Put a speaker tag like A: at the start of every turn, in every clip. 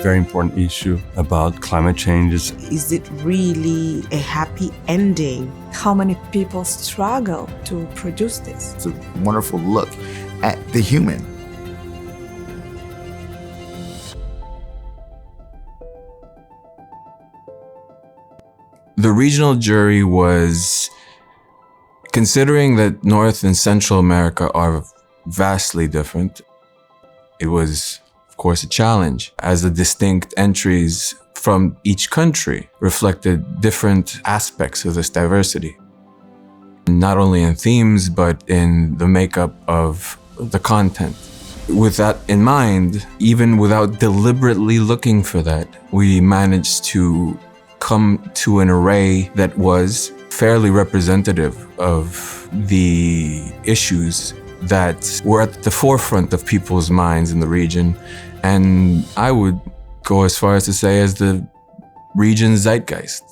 A: very important issue about climate change.
B: Is it really a happy ending?
C: How many people struggle to produce this?
D: It's a wonderful look at the human.
E: The regional jury was considering that North and Central America are vastly different. It was, of course, a challenge as the distinct entries from each country reflected different aspects of this diversity, not only in themes, but in the makeup of the content. With that in mind, even without deliberately looking for that, we managed to come to an array that was fairly representative of the issues that were at the forefront of people's minds in the region, and I would go as far as to say as the region's zeitgeist.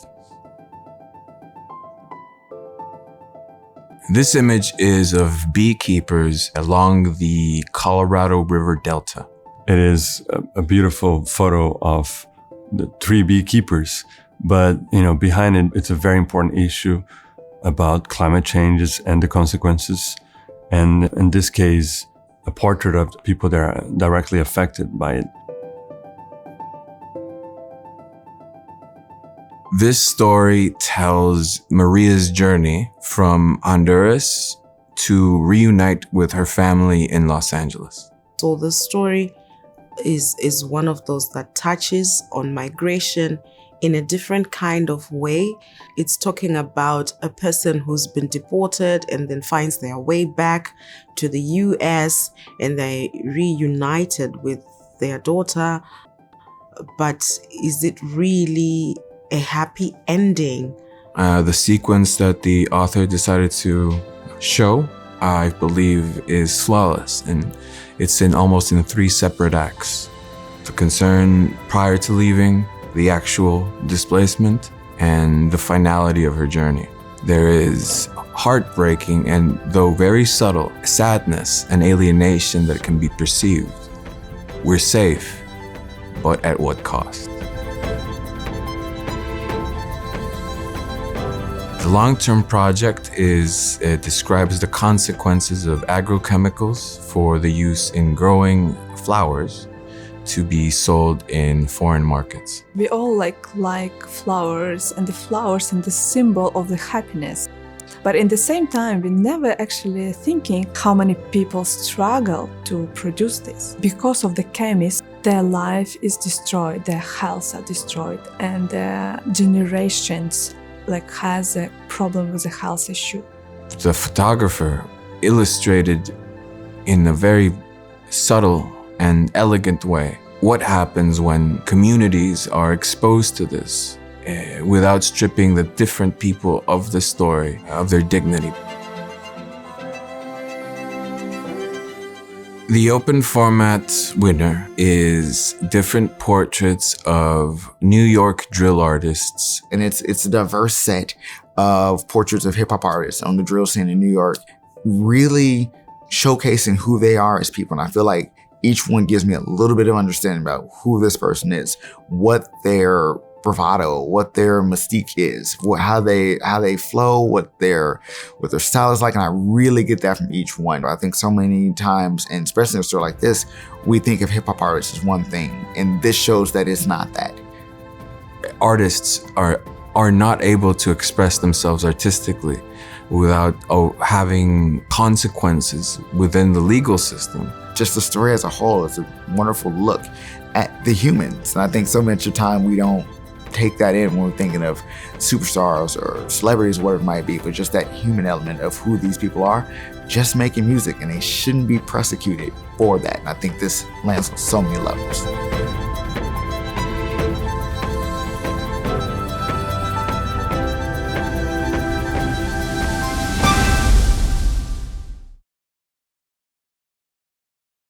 E: This image is of beekeepers along the Colorado River Delta.
A: It is a beautiful photo of the 3 beekeepers, but behind it, it's a very important issue about climate changes and the consequences. And in this case, a portrait of the people that are directly affected by it.
E: This story tells Maria's journey from Honduras to reunite with her family in Los Angeles.
B: So the story is one of those that touches on migration in a different kind of way. It's talking about a person who's been deported and then finds their way back to the US, and they reunited with their daughter. But is it really a happy ending?
E: The sequence that the author decided to show, I believe, is flawless, and it's almost in 3 separate acts. The concern prior to leaving, the actual displacement, and the finality of her journey. There is heartbreaking and, though very subtle, sadness and alienation that can be perceived. We're safe, but at what cost? The long-term project describes the consequences of agrochemicals for the use in growing flowers to be sold in foreign markets.
C: We all like flowers, and the flowers and the symbol of the happiness. But in the same time, we never actually thinking how many people struggle to produce this. Because of the chemists, their life is destroyed, their health are destroyed, and their generations has a problem with a health issue.
E: The photographer illustrated in a very subtle and elegant way what happens when communities are exposed to this without stripping the different people of the story of their dignity. The open format winner is different portraits of New York drill artists.
D: And it's a diverse set of portraits of hip hop artists on the drill scene in New York, really showcasing who they are as people. And I feel like each one gives me a little bit of understanding about who this person is, what their bravado, what their mystique is, how they flow, what their style is like, and I really get that from each one. I think so many times, and especially in a story like this, we think of hip hop artists as one thing, and this shows that it's not that.
E: Artists are not able to express themselves artistically without having consequences within the legal system.
D: Just the story as a whole is a wonderful look at the humans, and I think so much of the time we don't take that in when we're thinking of superstars or celebrities, whatever it might be, but just that human element of who these people are, just making music, and they shouldn't be prosecuted for that. And I think this lands on so many levels.